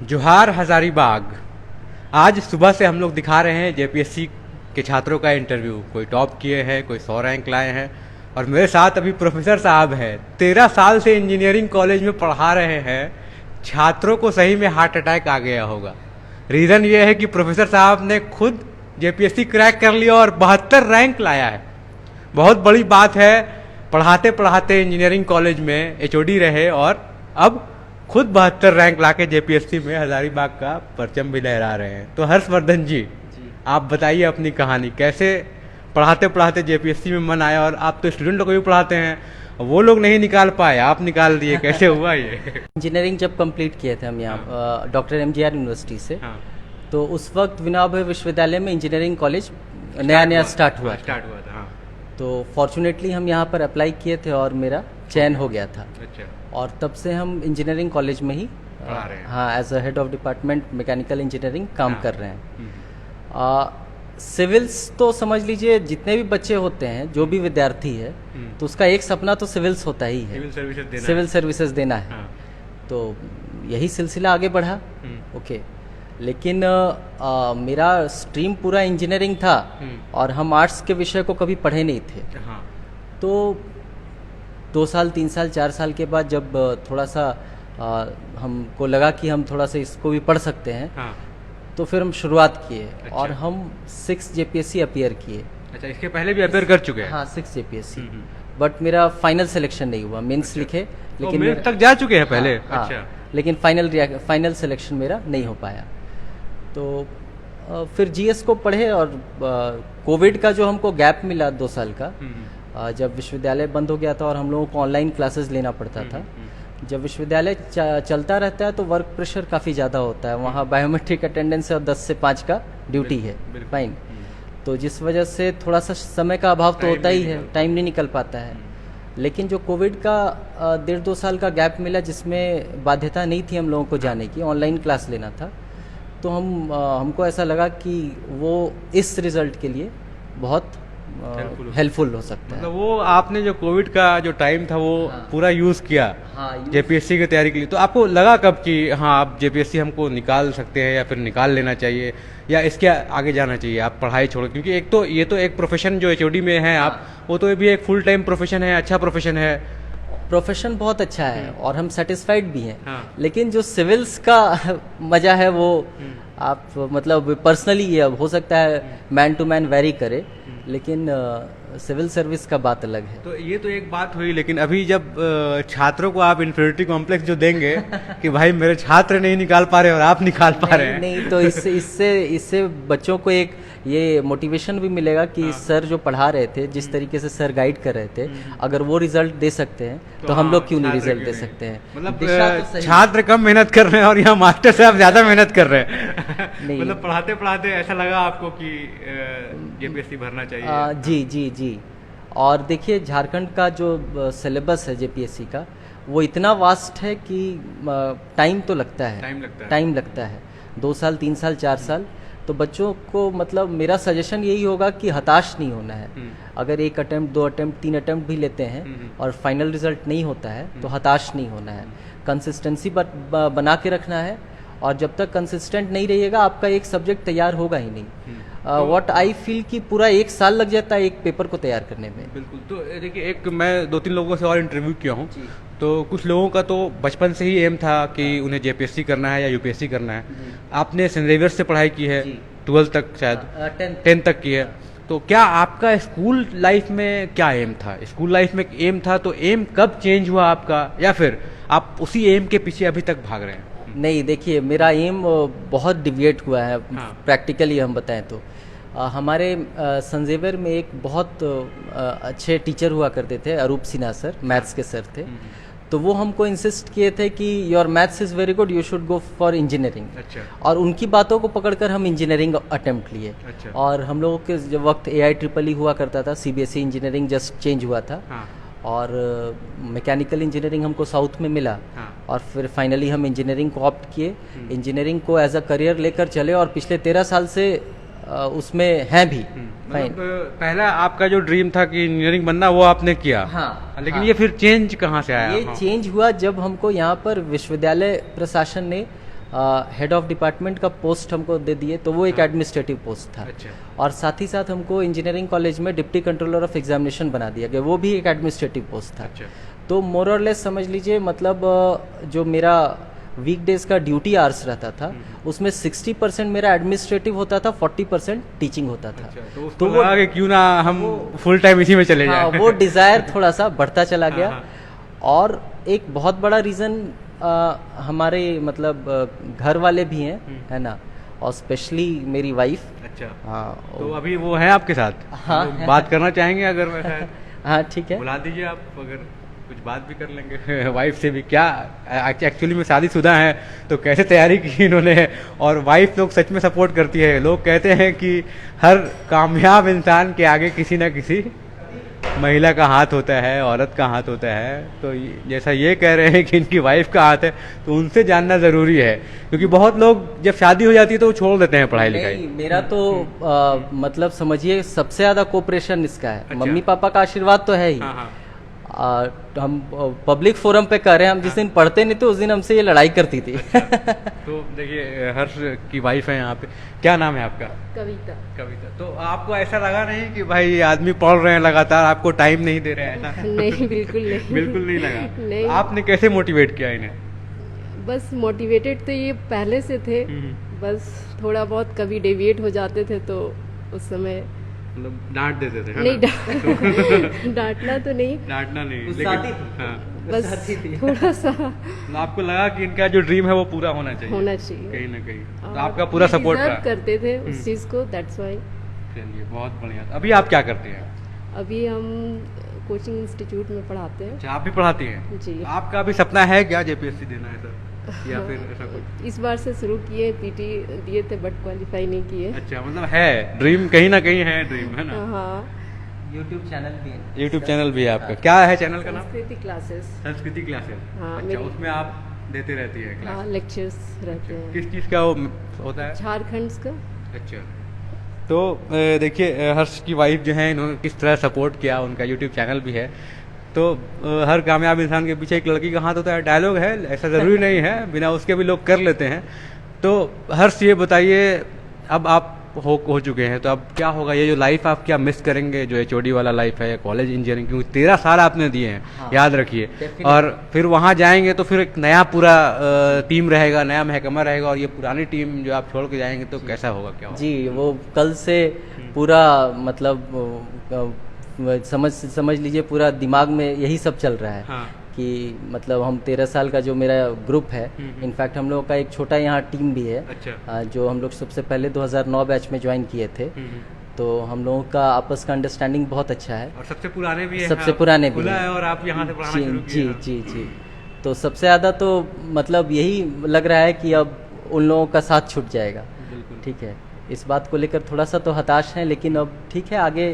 जोहार हजारीबाग। आज सुबह से हम लोग दिखा रहे हैं जेपीएससी के छात्रों का इंटरव्यू। कोई टॉप किए हैं, कोई 100 रैंक लाए हैं। और मेरे साथ अभी प्रोफेसर साहब हैं, 13 साल से इंजीनियरिंग कॉलेज में पढ़ा रहे हैं। छात्रों को सही में हार्ट अटैक आ गया होगा। रीज़न ये है कि प्रोफेसर साहब ने खुद जेपीएससी क्रैक कर लिया और 72 रैंक लाया है। बहुत बड़ी बात है। पढ़ाते पढ़ाते इंजीनियरिंग कॉलेज में एचओडी रहे और अब खुद 72 रैंक लाके जेपीएससी में हजारीबाग का परचम भी लहरा रहे हैं। तो हर्षवर्धन जी, आप बताइए अपनी कहानी, कैसे पढ़ाते पढ़ाते जेपीएससी में मन आया? और आप तो स्टूडेंट लोग को भी पढ़ाते हैं, वो लोग नहीं निकाल पाए, आप निकाल दिए, कैसे हुआ ये? इंजीनियरिंग जब कंप्लीट किए थे हम यहाँ डॉक्टर एमजीआर यूनिवर्सिटी से, हाँ। तो उस वक्त विनोबा विश्वविद्यालय में इंजीनियरिंग कॉलेज नया स्टार्ट हुआ था। हाँ। तो फॉर्चुनेटली हम यहाँ पर अप्लाई किए थे और मेरा चयन हो गया था। अच्छा। और तब से हम इंजीनियरिंग कॉलेज में ही पढ़ा रहे हैं। हाँ, as a head of department mechanical engineering काम कर रहे हैं। हम्म। सिविल्स तो समझ लीजिए जितने भी बच्चे होते हैं, जो भी विद्यार्थी है, तो उसका एक सपना तो सिविल्स होता ही है, सिविल सर्विसेज देना है। हाँ। तो यही सिलसिला आगे बढ़ा। ओके, लेकिन मेरा स्ट्रीम पूरा इंजीनियरिंग था और हम आर्ट्स के विषय को कभी पढ़े नहीं थे। हाँ। तो 2 साल 3 साल 4 साल के बाद जब थोड़ा सा हमको लगा कि हम थोड़ा सा इसको भी पढ़ सकते हैं, हाँ। तो फिर हम शुरुआत किए। अच्छा। और हम 6 जेपीएससी अपियर किए। अच्छा, इसके पहले भी अपेयर कर चुके हैं? हाँ, 6 जेपीएससी। बट मेरा फाइनल सिलेक्शन नहीं हुआ। मेंस अच्छा। लिखे, तो लेकिन मेंस तक जा चुके हैं पहले? हाँ, अच्छा। लेकिन फाइनल सिलेक्शन मेरा नहीं हो पाया। तो फिर जीएस को पढ़े और कोविड का जो हमको गैप मिला 2 साल का, जब विश्वविद्यालय बंद हो गया था और हम लोगों को ऑनलाइन क्लासेस लेना पड़ता था। जब विश्वविद्यालय चलता रहता है तो वर्क प्रेशर काफ़ी ज़्यादा होता है। वहाँ बायोमेट्रिक अटेंडेंस है और 10 से 5 का ड्यूटी है, फाइन। तो जिस वजह से थोड़ा सा समय का अभाव तो होता ही है, टाइम नहीं निकल पाता है। लेकिन जो कोविड का 1.5-2 साल का गैप मिला, जिसमें बाध्यता नहीं थी हम लोगों को जाने की, ऑनलाइन क्लास लेना था, तो हमको ऐसा लगा कि वो इस रिज़ल्ट के लिए बहुत हेल्पफुल हो सकता है। मतलब वो आपने जो कोविड का जो टाइम था वो पूरा यूज़ किया जेपीएससी की तैयारी के लिए। तो आपको लगा कब कि हाँ, आप जेपीएससी हमको निकाल सकते हैं या फिर निकाल लेना चाहिए या इसके आगे जाना चाहिए, आप पढ़ाई छोड़? क्योंकि एक तो ये तो एक प्रोफेशन जो एचओडी में है आप, वो तो भी एक फुल टाइम प्रोफेशन है, अच्छा प्रोफेशन है। प्रोफेशन बहुत अच्छा है और हम सेटिस्फाइड भी हैं। हाँ। लेकिन जो सिविल्स का मजा है वो आप मतलब पर्सनली ये अब हो सकता है मैन टू मैन वेरी करे, लेकिन सिविल सर्विस का बात अलग है। तो ये तो एक बात हुई, लेकिन अभी जब छात्रों को आप इन्फीरियरिटी कॉम्प्लेक्स जो देंगे कि भाई मेरे छात्र नहीं निकाल पा रहे और आप निकाल पा रहे हैं। नहीं, तो इससे बच्चों को एक ये मोटिवेशन भी मिलेगा कि सर जो पढ़ा रहे थे, जिस तरीके से सर गाइड कर रहे थे, अगर वो रिजल्ट दे सकते हैं तो हम लोग क्यों नहीं रिजल्ट दे सकते हैं? मतलब छात्र कम मेहनत कर रहे हैं और यहाँ मास्टर साहब ज्यादा मेहनत कर रहे हैं। मतलब पढ़ाते पढ़ाते ऐसा लगा आपको कि जेपीएससी भरना चाहिए? जी। और देखिए, झारखंड का जो सिलेबस है जेपीएससी का, वो इतना वास्ट है कि टाइम तो लगता है, टाइम लगता है 2 साल 3 साल 4 साल। तो बच्चों को मतलब मेरा सजेशन यही होगा कि हताश नहीं होना है। अगर 1 अटेम्प्ट 2 अटेम्प्ट 3 अटेम्प्ट भी लेते हैं और फाइनल रिजल्ट नहीं होता है तो हताश नहीं होना है। कंसिस्टेंसी बना के रखना है, और जब तक कंसिस्टेंट नहीं रहिएगा आपका एक सब्जेक्ट तैयार होगा ही नहीं। व्हाट आई फील कि पूरा 1 साल लग जाता है एक पेपर को तैयार करने में। बिल्कुल। तो देखिए, एक मैं 2-3 लोगों से और इंटरव्यू किया हूँ, तो कुछ लोगों का तो बचपन से ही एम था कि उन्हें जेपीएससी करना है या यूपीएससी करना है। आपने सेंट जेवियर से पढ़ाई की है, 12 तक, शायद 10 तक की है। तो क्या आपका स्कूल लाइफ में क्या एम था? स्कूल लाइफ में एम था, तो एम कब चेंज हुआ आपका, या फिर आप उसी एम के पीछे अभी तक भाग रहे हैं? नहीं, देखिए, मेरा एम बहुत डिविएट हुआ है। प्रैक्टिकली हम बताएं तो हमारे सेंट जेवियर में एक बहुत अच्छे टीचर हुआ करते थे, अरूप सिन्हा सर, मैथ्स के सर थे। तो वो हमको इंसिस्ट किए थे कि your maths is very good, you should go for engineering. अच्छा। और उनकी बातों को पकड़कर हम इंजीनियरिंग अटेम्प्ट लिए। अच्छा। और हम लोगों के जब वक्त AIEEE हुआ करता था, सीबीएसई इंजीनियरिंग जस्ट चेंज हुआ था। हाँ। और मैकेनिकल इंजीनियरिंग हमको साउथ में मिला। हाँ। और फिर फाइनली हम इंजीनियरिंग को ऑप्ट किए, इंजीनियरिंग को एज अ करियर लेकर चले, और पिछले 13 साल से उसमें हैं भी। मतलब पहला आपका जो ड्रीम था कि इंजीनियरिंग बनना, वो आपने किया। हाँ, लेकिन हाँ। ये फिर चेंज कहाँ से आया? ये चेंज हुआ जब हमको यहाँ पर विश्वविद्यालय प्रशासन ने हेड ऑफ डिपार्टमेंट का पोस्ट हमको दे दिए, तो वो एक एडमिनिस्ट्रेटिव पोस्ट था। अच्छा। और साथ ही साथ हमको इंजीनियरिंग कॉलेज में डिप्टी कंट्रोलर ऑफ एग्जामिनेशन बना दिया गया, वो भी एक एडमिनिस्ट्रेटिव पोस्ट था। अच्छा। तो मोर और लेस समझ लीजिए, मतलब जो मेरा वीकडेज का ड्यूटी आवर्स रहता था उसमें 60% मेरा एडमिनिस्ट्रेटिव होता था, 40% टीचिंग होता था। अच्छा, तो उसको लगा कि क्यों ना हम फुल टाइम इसी में चले हाँ, जाएं। वो डिज़ायर थोड़ा सा बढ़ता चला गया। हाँ। और एक बहुत बड़ा रीज़न हमारे मतलब घर वाले भी हैं, है ना, और स्पेशली मेरी वाइफ। अच्छा। हाँ, तो अभी वो है आपके साथ? हाँ। तो बात करना चाहेंगे अगर वैसा है? हाँ ठीक है। बुला दीजिए आप, अगर कुछ बात भी कर लेंगे वाइफ से भी। क्या एक्चुअली में शादीशुदा हैं तो कैसे तैयारी की इन्होंने? और वाइफ लोग सच में सपोर्ट करती है। लोग कहते हैं कि हर कामयाब इंसान के आगे किसी ना किसी महिला का हाथ होता है, औरत का हाथ होता है। तो जैसा ये कह रहे हैं कि इनकी वाइफ का हाथ है, तो उनसे जानना ज़रूरी है, क्योंकि बहुत लोग जब शादी हो जाती है तो वो छोड़ देते हैं पढ़ाई लिखाई। नहीं, मेरा तो मतलब समझिए सबसे ज़्यादा कोऑपरेशन इसका है। अच्छा। मम्मी पापा का आशीर्वाद तो है ही। हाँ हाँ। हम पब्लिक फोरम पे कर रहे हैं, हम जिस दिन पढ़ते नहीं तो उस दिन हमसे ये लड़ाई करती थी। तो देखिए हर्ष की वाइफ है यहाँ पे। क्या नाम है आपका? कविता। कविता। तो आपको ऐसा लगा नहीं कि भाई ये आदमी पढ़ रहे हैं लगातार, आपको टाइम नहीं दे रहे हैं ऐसा? नहीं, बिल्कुल नहीं। बिल्कुल नहीं लगा। नहीं। आपने कैसे मोटिवेट किया इन्हें? बस मोटिवेटेड तो ये पहले से थे, बस थोड़ा बहुत कभी डेविएट हो जाते थे तो उस समय मतलब डांट देते थे, है नहीं ना? डांटना तो नहीं, डांटना नहीं, गुस्साती लेकिन थी। हाँ, बस थोड़ा सा मतलब आपको लगा कि इनका जो ड्रीम है वो पूरा होना चाहिए। होना चाहिए। कहीं ना कहीं तो और आपका पूरा सपोर्ट deserve रहा। करते थे उस चीज़ को, दैट्स वाई। चलिए बहुत बढ़िया। अभी आप क्या करते हैं? अभी हम कोचिंग इंस्टीट्यूट में पढ़ाते हैं। अच्छा, आप भी पढ़ाती हैं? जी। आपका भी सपना है क्या जेपीएससी देना है सर, या फिर ऐसा कुछ? इस बार से शुरू किए, पीटी दिए थे बट क्वालिफाई नहीं किए। अच्छा, मतलब है ड्रीम, कहीं ना कहीं है ड्रीम, है ना? हाँ, यूट्यूब चैनल भी है। यूट्यूब चैनल भी है आपका? क्या है चैनल का नाम? संस्कृति क्लासेस। संस्कृति क्लासेस। हाँ, अच्छा, मेरी- उसमें आप देते रहती है क्लास? हाँ, लेक्चर्स रहते हैं किस चीज़ का वो होता है? झारखंड का। अच्छा। तो देखिए हर्ष की वाइफ जो है, इन्होंने किस तरह सपोर्ट किया, उनका यूट्यूब चैनल भी है। तो हर कामयाब इंसान के पीछे एक लड़की का हाथ होता है, डायलॉग है, ऐसा ज़रूरी नहीं है, बिना उसके भी लोग कर लेते हैं। तो हर्ष ये बताइए, अब आप हो चुके हैं, तो अब क्या होगा? ये जो लाइफ आप क्या मिस करेंगे, जो एचओडी वाला लाइफ है या कॉलेज इंजीनियरिंग, क्योंकि 13 साल आपने दिए हैं, हाँ, याद रखिए। definitely। और फिर वहाँ जाएंगे तो फिर एक नया पूरा टीम रहेगा, नया महकमा रहेगा, और ये पुरानी टीम जो आप छोड़ के जाएंगे तो कैसा होगा, क्या होगा? जी, वो कल से पूरा मतलब समझ लीजिए पूरा दिमाग में यही सब चल रहा है। हाँ। कि मतलब हम 13 साल का जो मेरा ग्रुप है, इनफैक्ट हम लोगों का एक छोटा यहाँ टीम भी है। अच्छा। जो हम लोग सबसे पहले 2009 बैच में ज्वाइन किए थे। तो हम लोगों का आपस का अंडरस्टैंडिंग बहुत अच्छा है। और सबसे पुराने भी हैं? सबसे आप पुराने भी खुला हैं। है और आप यहाँ से पढ़ाना जी शुरू जी किए हैं। जी जी। तो सबसे ज़्यादा तो मतलब यही लग रहा है कि अब उन लोगों का साथ छूट जाएगा। बिल्कुल। ठीक है, इस बात को लेकर थोड़ा सा तो हताश हैं, लेकिन अब ठीक है, आगे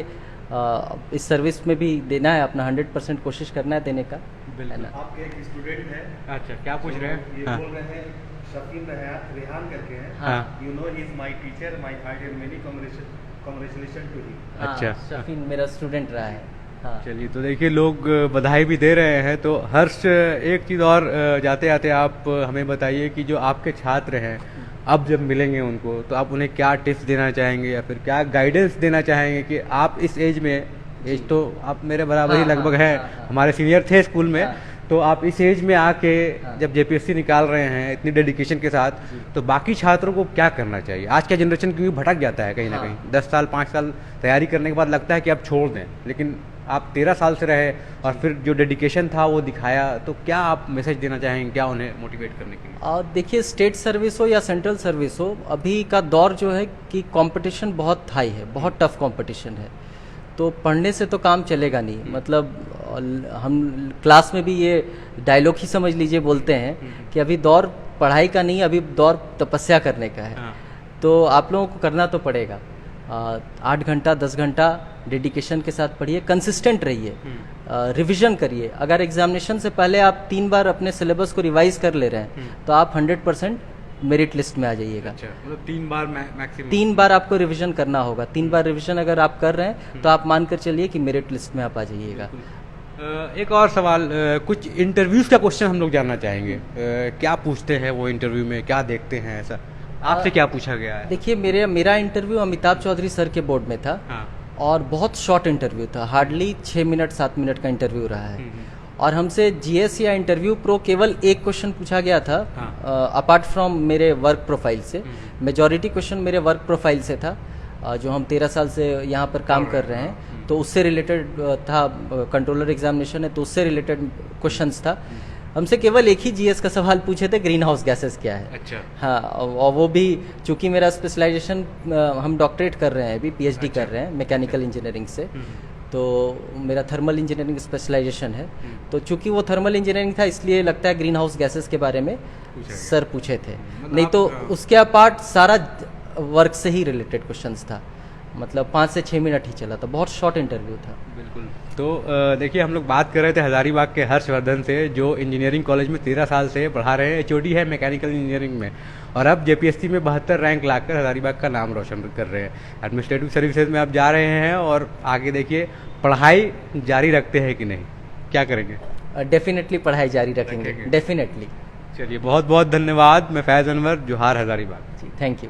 इस सर्विस में भी देना है अपना 100% कोशिश करना है देने का, है ना। आप एक स्टूडेंट हैं। अच्छा, क्या पूछ रहे हैं? ये हाँ। बोल रहे हैं शफीन रेहान करके हैं। हाँ। You know he is my teacher, my heart and many congratulation to he. हाँ, अच्छा। शफीन मेरा स्टूडेंट रहा है। हाँ। चलिए, तो देखिए लोग बधाई भी दे रहे हैं। तो हर्ष, एक चीज़ और जाते जाते आप हमें बताइए कि जो आपके छात्र हैं, अब जब मिलेंगे उनको, तो आप उन्हें क्या टिप्स देना चाहेंगे या फिर क्या गाइडेंस देना चाहेंगे कि आप इस एज में, एज तो आप मेरे बराबर ही हाँ, लगभग हाँ, हैं, हाँ, हाँ। हमारे सीनियर थे स्कूल में। हाँ। तो आप इस एज में आके हाँ। जब जेपीएससी निकाल रहे हैं इतनी डेडिकेशन के साथ, तो बाकी छात्रों को क्या करना चाहिए? आज का जनरेशन क्योंकि भटक जाता है कहीं ना हाँ। कहीं, 10 साल 5 साल तैयारी करने के बाद लगता है कि आप छोड़ दें, लेकिन आप 13 साल से रहे और फिर जो डेडिकेशन था वो दिखाया, तो क्या आप मैसेज देना चाहेंगे, क्या उन्हें मोटिवेट करने के लिए? और देखिए, स्टेट सर्विस हो या सेंट्रल सर्विस हो, अभी का दौर जो है कि कंपटीशन बहुत हाई है, बहुत टफ कंपटीशन है। तो पढ़ने से तो काम चलेगा नहीं। मतलब हम क्लास में भी ये डायलॉग ही समझ लीजिए बोलते हैं कि अभी दौर पढ़ाई का नहीं, अभी दौर तपस्या करने का है। हाँ। तो आप लोगों को करना तो पड़ेगा। 8 घंटा 10 घंटा डेडिकेशन के साथ पढ़िए, कंसिस्टेंट रहिए, रिवीजन करिए। अगर एग्जामिनेशन से पहले आप 3 बार अपने सिलेबस को रिवाइज कर ले रहे हैं तो आप 100% मेरिट लिस्ट में आ जाइएगा। अच्छा, मतलब 3 बार मैक्सिमम? 3 बार आपको रिवीजन करना होगा। 3 बार रिवीजन अगर आप कर रहे हैं तो आप मानकर चलिए कि मेरिट लिस्ट में आप आ जाइएगा। एक और सवाल, कुछ इंटरव्यूज का क्वेश्चन हम लोग जानना चाहेंगे। क्या पूछते हैं वो इंटरव्यू में, क्या देखते हैं ऐसा? आपसे क्या पूछा गया है? देखिए मेरा इंटरव्यू अमिताभ चौधरी सर के बोर्ड में था। हाँ। और बहुत शॉर्ट इंटरव्यू था, हार्डली 6 मिनट 7 मिनट का इंटरव्यू रहा है। और हमसे जीएस या इंटरव्यू प्रो केवल एक क्वेश्चन पूछा गया था, अपार्ट फ्रॉम मेरे वर्क प्रोफाइल से। मेजॉरिटी क्वेश्चन मेरे वर्क प्रोफाइल से था, जो हम 13 साल से यहाँ पर काम कर रहे हैं, तो उससे रिलेटेड था। कंट्रोलर एग्जामिनेशन है तो उससे रिलेटेड क्वेश्चंस था। हमसे केवल एक ही जीएस का सवाल पूछे थे, ग्रीन हाउस गैसेस क्या है। अच्छा। हाँ, और वो भी चूंकि मेरा स्पेशलाइजेशन, हम डॉक्टरेट कर रहे हैं अभी, पीएचडी कर रहे हैं मैकेनिकल इंजीनियरिंग से, तो मेरा थर्मल इंजीनियरिंग स्पेशलाइजेशन है। तो चूंकि वो थर्मल इंजीनियरिंग था, इसलिए लगता है ग्रीन हाउस गैसेस के बारे में सर पूछे थे। नहीं तो उसके अपार्ट सारा वर्क से ही रिलेटेड क्वेश्चंस था। मतलब 5 से 6 मिनट ही चला था, बहुत शॉर्ट इंटरव्यू था। बिल्कुल। तो देखिए, हम लोग बात कर रहे थे हज़ारीबाग के हर्षवर्धन से, जो इंजीनियरिंग कॉलेज में 13 साल से पढ़ा रहे हैं, एचओडी है मैकेनिकल इंजीनियरिंग में, और अब जेपीएससी में 72 रैंक लाकर हज़ारीबाग का नाम रोशन कर रहे हैं। एडमिनिस्ट्रेटिव सर्विसेज में आप जा रहे हैं, और आगे देखिए पढ़ाई जारी रखते हैं कि नहीं, क्या करेंगे? डेफिनेटली पढ़ाई जारी रखेंगे, डेफिनेटली। चलिए, बहुत बहुत धन्यवाद। मैं फैज़ अनवर, जोहार हज़ारीबाग। जी, थैंक यू।